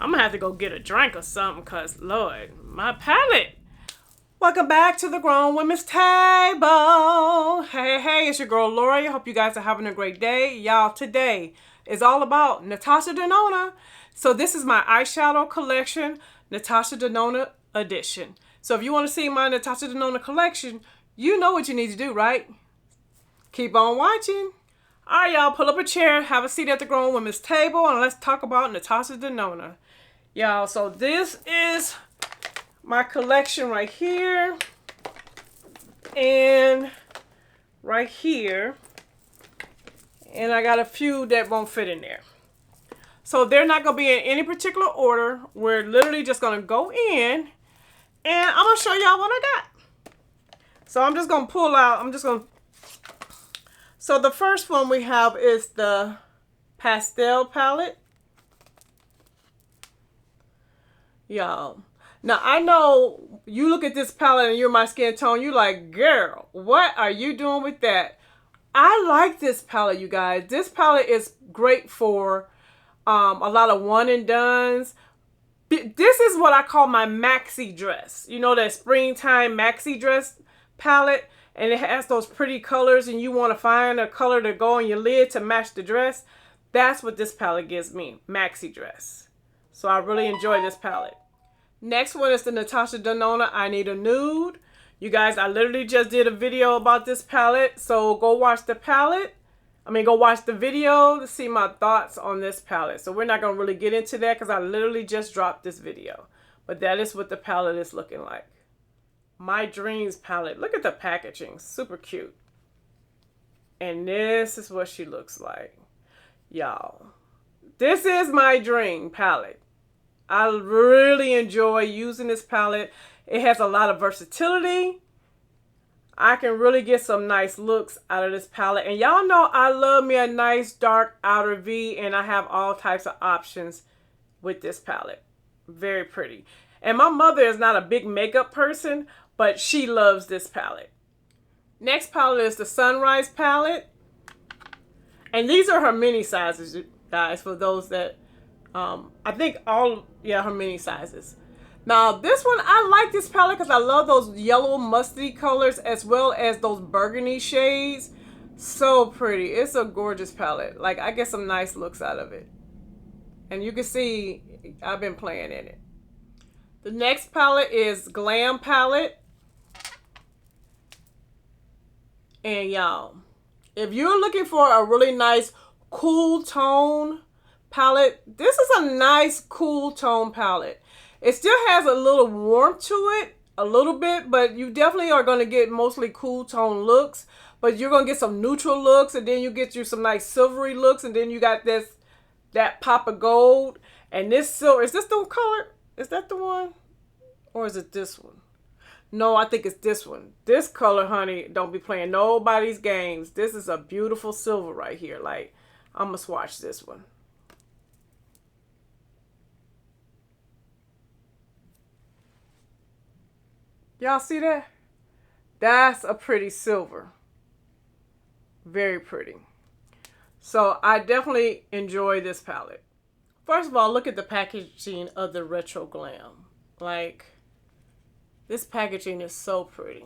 I'm gonna have to go get a drink or something, cause Lord, my palate. Welcome back to the Grown Women's Table. Hey, it's your girl Lori. I hope you guys are having a great day. Y'all, today is all about Natasha Denona. So this is my eyeshadow collection, Natasha Denona edition. So if you want to see my Natasha Denona collection, you know what you need to do, right? Keep on watching. All right, y'all, pull up a chair, have a seat at the Grown Women's Table, and let's talk about Natasha Denona. Y'all, so this is my collection right here and right here, and I got a few that won't fit in there. So they're not going to be in any particular order. We're literally just going to go in, and I'm going to show y'all what I got. So I'm just going to pull out, so the first one we have is the pastel palette. Y'all, now I know you look at this palette and you're my skin tone, you like, girl, what are you doing with that? I like this palette, you guys. This palette is great for a lot of one and dones. This is what I call my maxi dress. You know, that springtime maxi dress palette, and it has those pretty colors and you want to find a color to go on your lid to match the dress. That's what this palette gives me, maxi dress. So I really enjoy this palette. Next one is the Natasha Denona I Need a Nude. You guys, I literally just did a video about this palette, so go watch the go watch the video to see my thoughts on this palette. So we're not going to really get into that because I literally just dropped this video. But that is what the palette is looking like. My Dreams palette. Look at the packaging. Super cute. And this is what she looks like. Y'all, this is my dream palette. I really enjoy using this palette. It has a lot of versatility. I can really get some nice looks out of this palette. And y'all know I love me a nice dark outer V, and I have all types of options with this palette. Very pretty. And my mother is not a big makeup person, but she loves this palette. Next palette is the Sunrise palette. And these are her mini sizes, guys, for those that, I think her mini sizes. Now, this one, I like this palette because I love those yellow musty colors as well as those burgundy shades. So pretty. It's a gorgeous palette. Like, I get some nice looks out of it. And you can see I've been playing in it. The next palette is Glam palette. And y'all, if you're looking for a really nice cool tone palette, this is a nice cool tone palette. It still has a little warmth to it, a little bit, but you definitely are going to get mostly cool tone looks. But you're going to get some neutral looks, and then you get you some nice silvery looks, and then you got that pop of gold. And this silver, is this the color? Is that the one? Or is it this one? No, I think it's this one. This color, honey, don't be playing nobody's games. This is a beautiful silver right here. Like, I'm going to swatch this one. Y'all see that? That's a pretty silver. Very pretty. So I definitely enjoy this palette. First of all, look at the packaging of the Retro Glam. Like, this packaging is so pretty.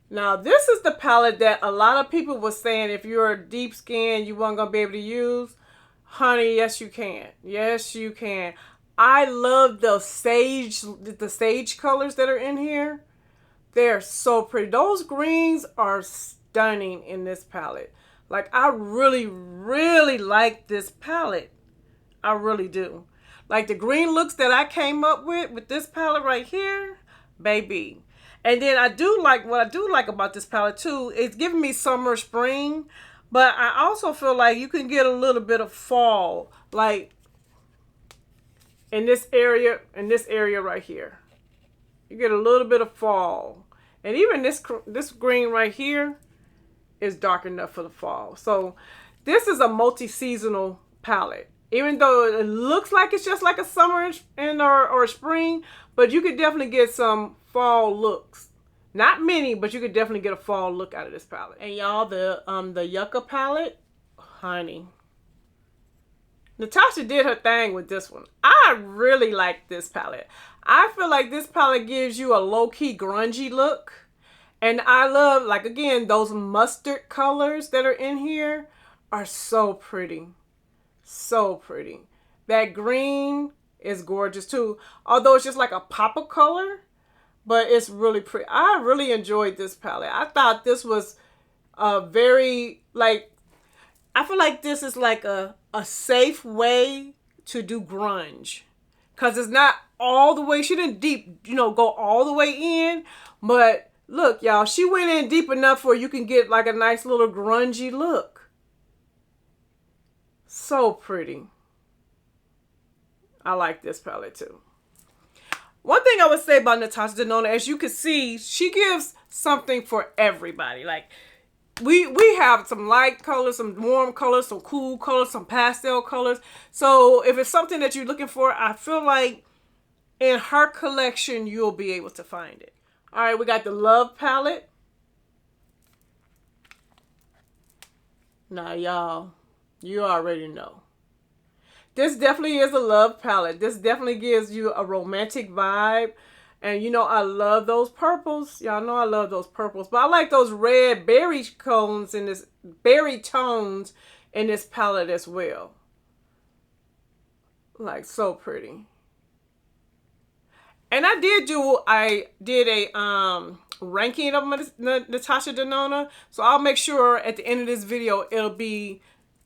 Now, this is the palette that a lot of people were saying if you're deep skin, you weren't going to be able to use. Honey, yes, you can. Yes, you can. I love the sage colors that are in here. They're so pretty. Those greens are stunning in this palette. Like, I really, really like this palette. I really do. Like the green looks that I came up with this palette right here, baby. And then what I do like about this palette too, it's giving me summer, spring, but I also feel like you can get a little bit of fall, like in this area right here. You get a little bit of fall. And even this green right here is dark enough for the fall. So this is a multi-seasonal palette. Even though it looks like it's just like a summer or spring, but you could definitely get some fall looks. Not many, but you could definitely get a fall look out of this palette. And y'all, the Yucca palette, honey. Natasha did her thing with this one. I really like this palette. I feel like this palette gives you a low-key grungy look. And I love, like, again, those mustard colors that are in here are so pretty. So pretty. That green is gorgeous too. Although it's just like a pop of color. But it's really pretty. I really enjoyed this palette. I thought this was a very, like, I feel like this is like a safe way to do grunge. Because it's not all the way, she didn't go all the way in. But look, y'all, she went in deep enough where you can get like a nice little grungy look. So pretty. I like this palette too. One thing I would say about Natasha Denona, as you can see, she gives something for everybody. Like, we have some light colors, some warm colors, some cool colors, some pastel colors. So if it's something that you're looking for, I feel like in her collection, you'll be able to find it. All right, we got the Love palette. Now, y'all, you already know. This definitely is a love palette. This definitely gives you a romantic vibe. And you know, I love those purples. Y'all know I love those purples. But I like those red berry tones in this palette as well. Like, so pretty. And I did a ranking of Natasha Denona. So I'll make sure at the end of this video it'll be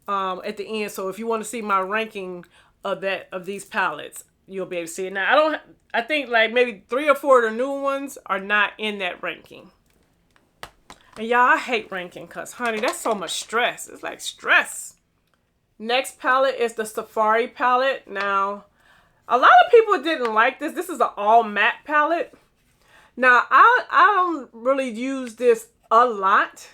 at the end. So if you want to see my ranking of these palettes, you'll be able to see it. Now I think like maybe 3 or 4 of the new ones are not in that ranking. And y'all, I hate ranking because, honey, that's so much stress. It's like stress. Next palette is the Sephora palette. Now, a lot of people didn't like this. This is an all matte palette. Now, I don't really use this a lot.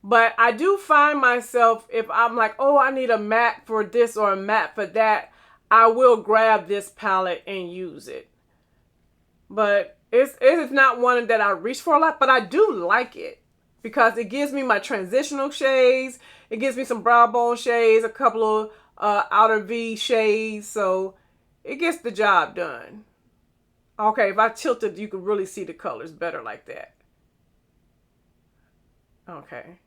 But I do find myself, if I'm like, oh, I need a matte for this or a matte for that, I will grab this palette and use it. But it is not one that I reach for a lot, but I do like it because it gives me my transitional shades. It gives me some brow bone shades, a couple of outer V shades. So it gets the job done. Okay, if I tilt it, you can really see the colors better like that. Okay.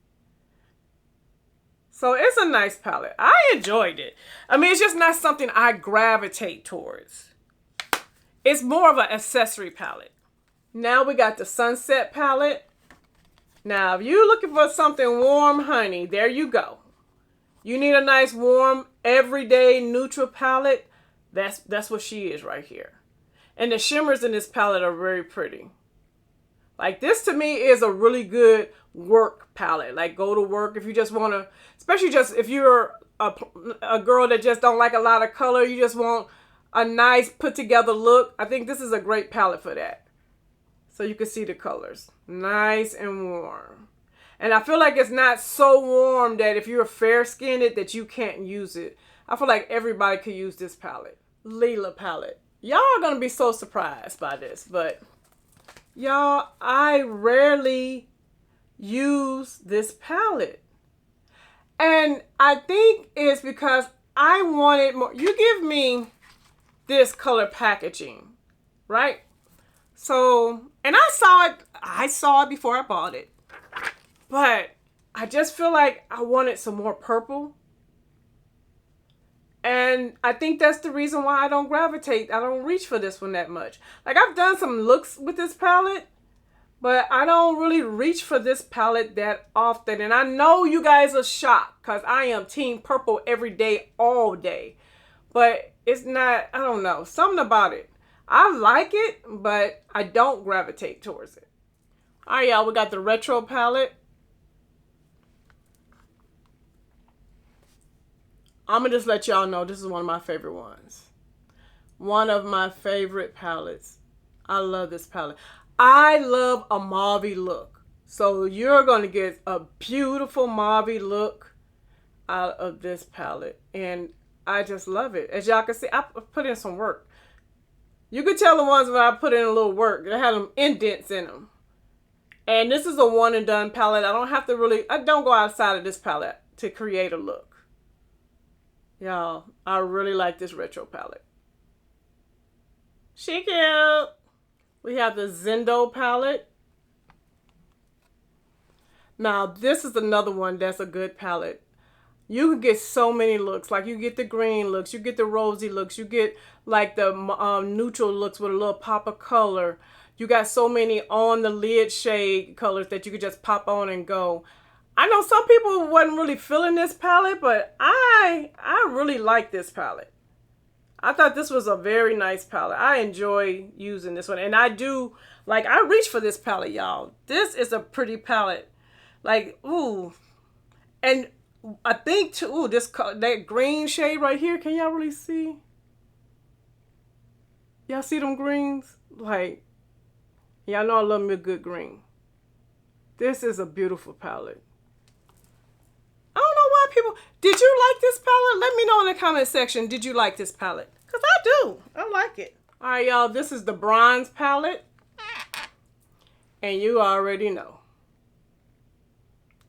So it's a nice palette. I enjoyed it. I mean, it's just not something I gravitate towards. It's more of an accessory palette. Now we got the Sunset palette. Now, if you're looking for something warm, honey, there you go. You need a nice, warm, everyday, neutral palette. That's what she is right here. And the shimmers in this palette are very pretty. Like, this to me is a really good work palette. Like, go to work if you just want to, especially just if you're a girl that just don't like a lot of color, you just want a nice put together look. I think this is a great palette for that. So you can see the colors. Nice and warm. And I feel like it's not so warm that if you're fair-skinned that you can't use it. I feel like everybody could use this palette. Lila palette. Y'all are going to be so surprised by this, but y'all, I rarely use this palette. And I think it's because I wanted more. You give me this color packaging, right? So, and I saw it before I bought it. But I just feel like I wanted some more purple. And I think that's the reason why I don't reach for this one that much. Like, I've done some looks with this palette, but I don't really reach for this palette that often. And I know you guys are shocked because I am team purple every day, all day. But it's not, I don't know, something about it. I like it, but I don't gravitate towards it. All right, y'all, we got the Retro palette. I'm going to just let y'all know this is one of my favorite ones. One of my favorite palettes. I love this palette. I love a mauve look. So you're going to get a beautiful mauve look out of this palette. And I just love it. As y'all can see, I put in some work. You could tell the ones where I put in a little work. They had them indents in them. And this is a one and done palette. I don't go outside of this palette to create a look. Y'all, I really like this retro palette. She cute. We have the Zendo palette. Now, this is another one that's a good palette. You can get so many looks. Like, you get the green looks, you get the rosy looks, you get like the neutral looks with a little pop of color. You got so many on the lid shade colors that you could just pop on and go. I know some people wasn't really feeling this palette, but I really like this palette. I thought this was a very nice palette. I enjoy using this one. And I do, like, I reach for this palette, y'all. This is a pretty palette. Like, ooh. And I think, too, ooh, that green shade right here. Can y'all really see? Y'all see them greens? Like, y'all know I love me a good green. This is a beautiful palette. I don't know why people... Did you like this palette? Let me know in the comment section. Did you like this palette? Because I do. I like it. All right, y'all. This is the bronze palette. And you already know.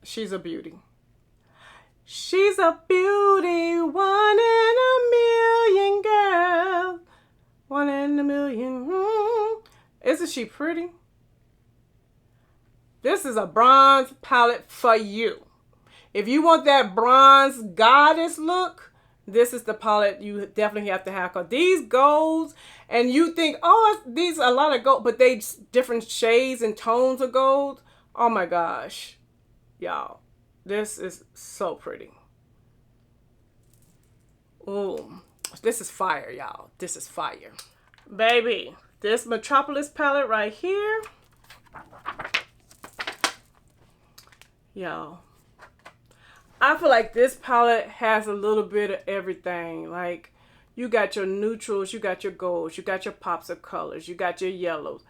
She's a beauty. She's a beauty. One in a million, girl. One in a million. Isn't she pretty? This is a bronze palette for you. If you want that bronze goddess look, this is the palette you definitely have to have. Because these golds, and you think, oh, these are a lot of gold, but they different shades and tones of gold. Oh my gosh. Y'all, this is so pretty. Ooh, this is fire, y'all. This is fire. Baby, this Metropolis palette right here. Y'all. I feel like this palette has a little bit of everything. Like, you got your neutrals, you got your golds, you got your pops of colors, you got your yellows.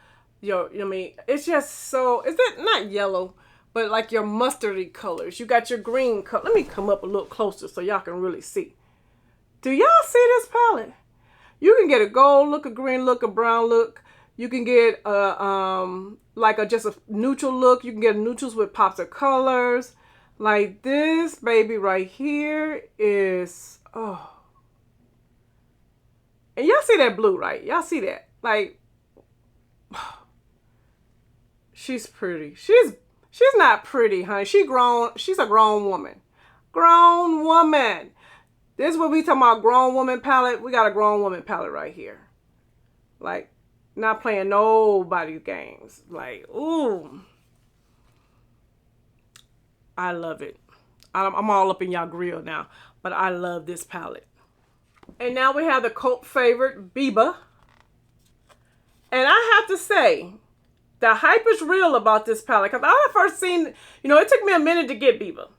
I mean, it's just so, is that not yellow, but like your mustardy colors. You got your green color. Let me come up a little closer so y'all can really see. Do y'all see this palette? You can get a gold look, a green look, a brown look. You can get just a neutral look. You can get neutrals with pops of colors. Like this baby right here is, oh. And y'all see that blue, right? Y'all see that? Like, she's pretty. She's not pretty, honey. She's a grown woman. Grown woman. This is what we talking about, grown woman palette. We got a grown woman palette right here. Like, not playing nobody's games. Like, ooh. I love it. I'm all up in y'all grill now, but I love this palette. And now we have the cult favorite, Bieber. And I have to say, the hype is real about this palette. Because I first seen, it took me a minute to get Bieber.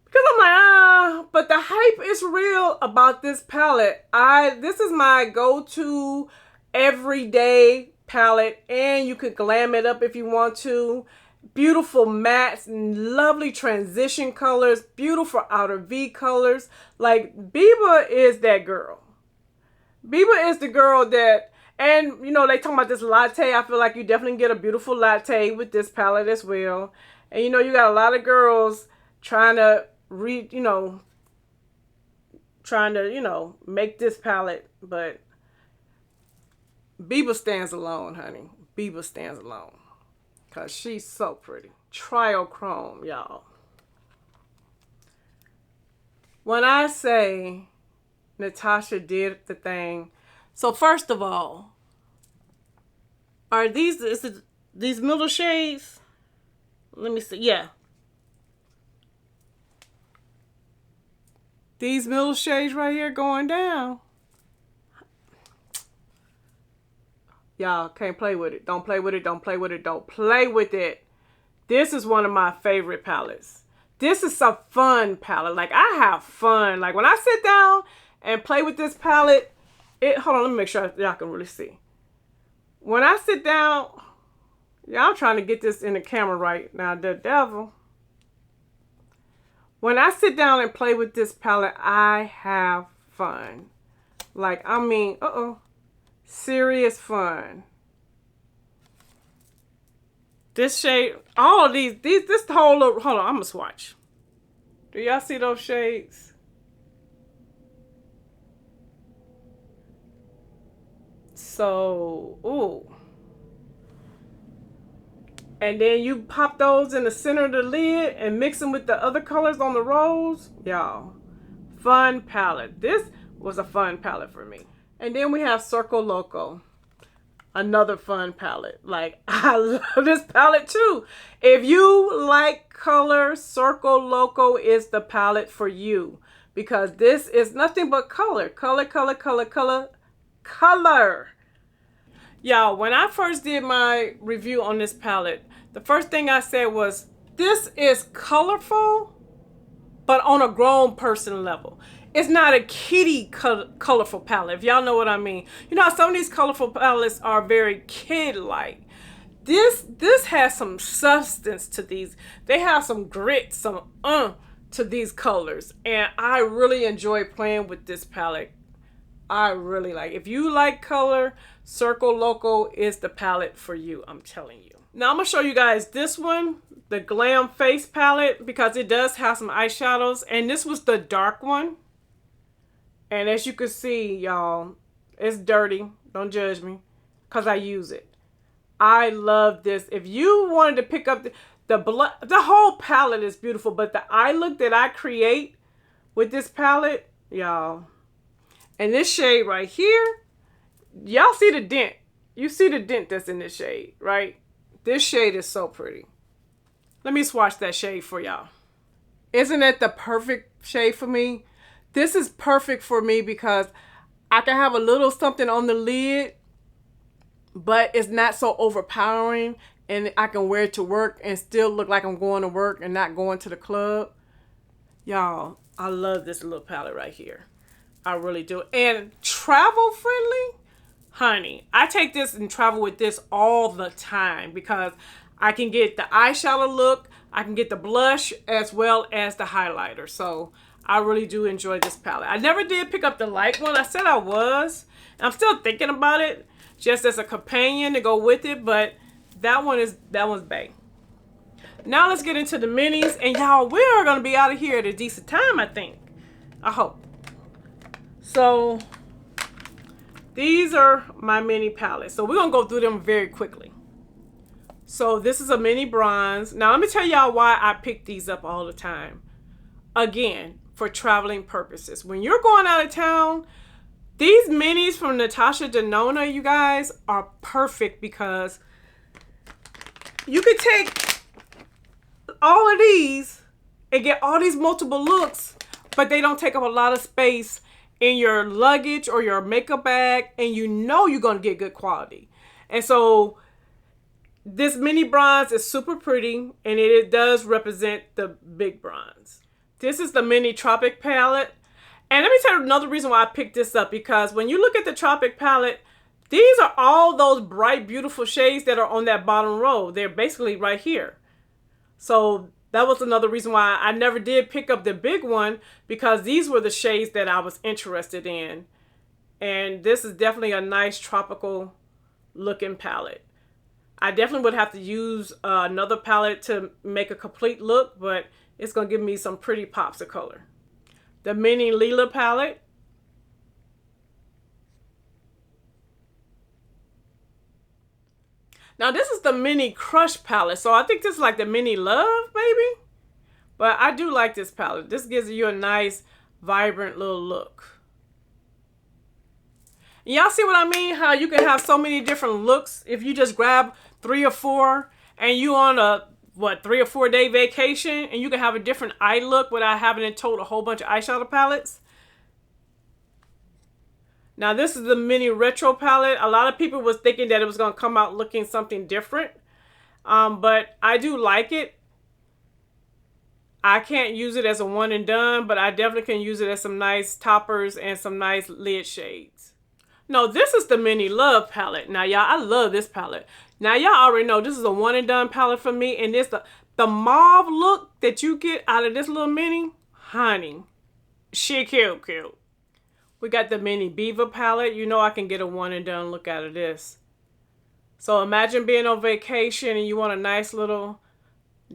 Because I'm like, but the hype is real about this palette. This is my go-to everyday palette. And you could glam it up if you want to. Beautiful mattes, lovely transition colors, beautiful outer V colors. Like, Bieber is that girl. Bieber is the girl that, and they talking about this latte. I feel like you definitely get a beautiful latte with this palette as well. And you got a lot of girls trying to make this palette, but Bieber stands alone, honey. Bieber stands alone. Because she's so pretty. Triochrome, y'all. When I say Natasha did the thing. So first of all, are these middle shades? Let me see. Yeah. These middle shades right here going down. Y'all can't play with it. Don't play with it. Don't play with it. Don't play with it. This is one of my favorite palettes. This is a fun palette. Like, I have fun. Like, when I sit down and play with this palette, hold on, let me make sure y'all can really see. When I sit down, y'all trying to get this in the camera right now, the devil. When I sit down and play with this palette, I have fun. Like, I mean, serious fun. This shade, all of this whole little, hold on, I'm gonna swatch. Do y'all see those shades? So, ooh. And then you pop those in the center of the lid and mix them with the other colors on the rolls. Y'all, fun palette. This was a fun palette for me. And then we have Circle Loco. Another fun palette. Like, I love this palette too. If you like color, Circle Loco is the palette for you. Because this is nothing but color. Color, color, color, color, color. Y'all, when I first did my review on this palette, the first thing I said was, this is colorful, but on a grown person level. It's not a kiddie colorful palette, if y'all know what I mean. You know how some of these colorful palettes are very kid-like. This has some substance to these. They have some grit, some to these colors. And I really enjoy playing with this palette. I really like. If you like color, Circle Loco is the palette for you, I'm telling you. Now I'm going to show you guys this one, the Glam Face palette, because it does have some eyeshadows. And this was the dark one. And as you can see, y'all, it's dirty. Don't judge me, because I use it. I love this. If you wanted to pick up the whole palette is beautiful, but the eye look that I create with this palette, y'all, and this shade right here, y'all see the dent. You see the dent that's in this shade, right? This shade is so pretty. Let me swatch that shade for y'all. Isn't that the perfect shade for me? This is perfect for me because I can have a little something on the lid, but it's not so overpowering, and I can wear it to work and still look like I'm going to work and not going to the club. Y'all, I love this little palette right here. I really do. And travel friendly, honey, I take this and travel with this all the time because I can get the eyeshadow look, I can get the blush as well as the highlighter. So I really do enjoy this palette. I never did pick up the light one. I said I was. I'm still thinking about it just as a companion to go with it, but that one's bang. Now let's get into the minis, and y'all, we are going to be out of here at a decent time, I think. I hope. So these are my mini palettes. So we're going to go through them very quickly. So this is a mini bronze. Now let me tell y'all why I pick these up all the time. Again, for traveling purposes. When you're going out of town, these minis from Natasha Denona, you guys, are perfect because you could take all of these and get all these multiple looks, but they don't take up a lot of space in your luggage or your makeup bag, and you know you're going to get good quality. And so this mini bronze is super pretty, and it does represent the big bronze. This is the mini Tropic palette. And let me tell you another reason why I picked this up, because when you look at the Tropic palette, these are all those bright, beautiful shades that are on that bottom row. They're basically right here. So that was another reason why I never did pick up the big one, because these were the shades that I was interested in. And this is definitely a nice tropical looking palette. I definitely would have to use another palette to make a complete look, but it's going to give me some pretty pops of color. The mini Lila palette. Now this is the mini Crush palette. So I think this is like the mini Love, maybe. But I do like this palette. This gives you a nice, vibrant little look. Y'all see what I mean? How you can have so many different looks if you just grab 3 or 4 and you on a 3 or 4 day vacation, and you can have a different eye look without having to tote a whole bunch of eyeshadow palettes. Now this is the mini Retro palette. A lot of people was thinking that it was going to come out looking something different, but I do like it. I can't use it as a one and done, but I definitely can use it as some nice toppers and some nice lid shades. No, this is the mini Love palette. Now y'all, I love this palette. Now y'all already know this is a one and done palette for me, and this the mauve look that you get out of this little mini, honey, she cute. We got the mini Bieber palette. You know I can get a one and done look out of this. So imagine being on vacation and you want a nice little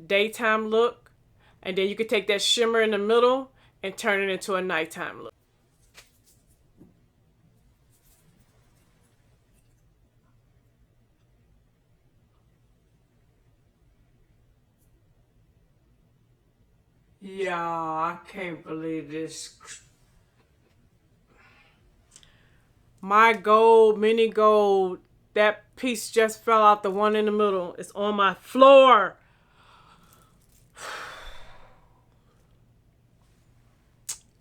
daytime look, and then you could take that shimmer in the middle and turn it into a nighttime look. Yeah, I can't believe this. My gold, mini gold, that piece just fell out, the one in the middle. It's on my floor.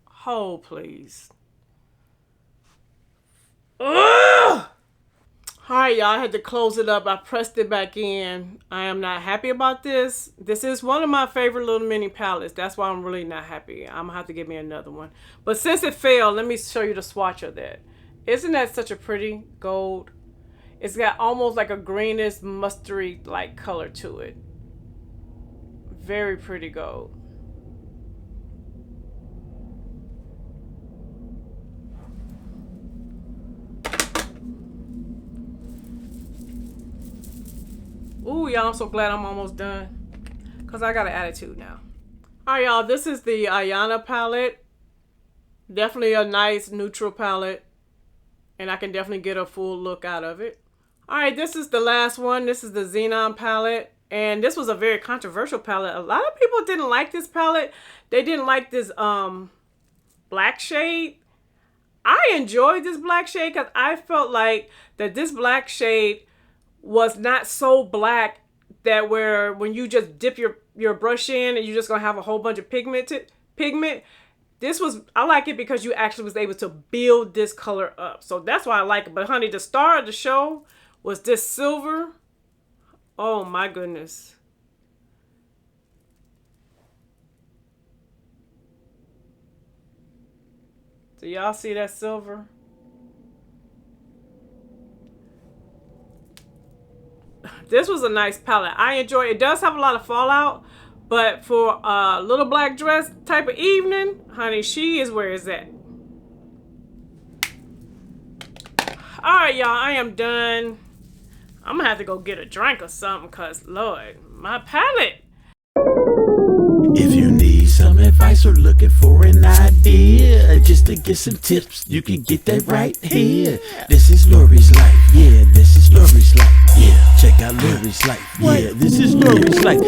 Hold, please. Ugh! Alright, y'all, I had to close it up. I pressed it back in. I am not happy about this. This is one of my favorite little mini palettes. That's why I'm really not happy. I'm going to have to get me another one. But since it failed, let me show you the swatch of that. Isn't that such a pretty gold? It's got almost like a greenish, mustardy like color to it. Very pretty gold. Ooh, y'all, I'm so glad I'm almost done. Because I got an attitude now. Alright, y'all, this is the Eyeliner palette. Definitely a nice neutral palette. And I can definitely get a full look out of it. Alright, this is the last one. This is the Xenon palette. And this was a very controversial palette. A lot of people didn't like this palette. They didn't like this black shade. I enjoyed this black shade because I felt like that this black shade was not so black that when you just dip your brush in and you're just gonna have a whole bunch of pigment. This was, I like it because you actually was able to build this color up. So that's why I like it. But honey, the star of the show was this silver. Oh my goodness. Do y'all see that silver? This was a nice palette. I enjoy it. It does have a lot of fallout, but for a little black dress type of evening, honey, she is where it's at. Alright, y'all, I am done. I'm gonna have to go get a drink or something because, Lord, my palette. If you need some advice or looking for an idea, just to get some tips, you can get that right here. This is Lori's life, yeah, this is Lori's life, yeah. Check out Lori's life, yeah, this is Lori's life.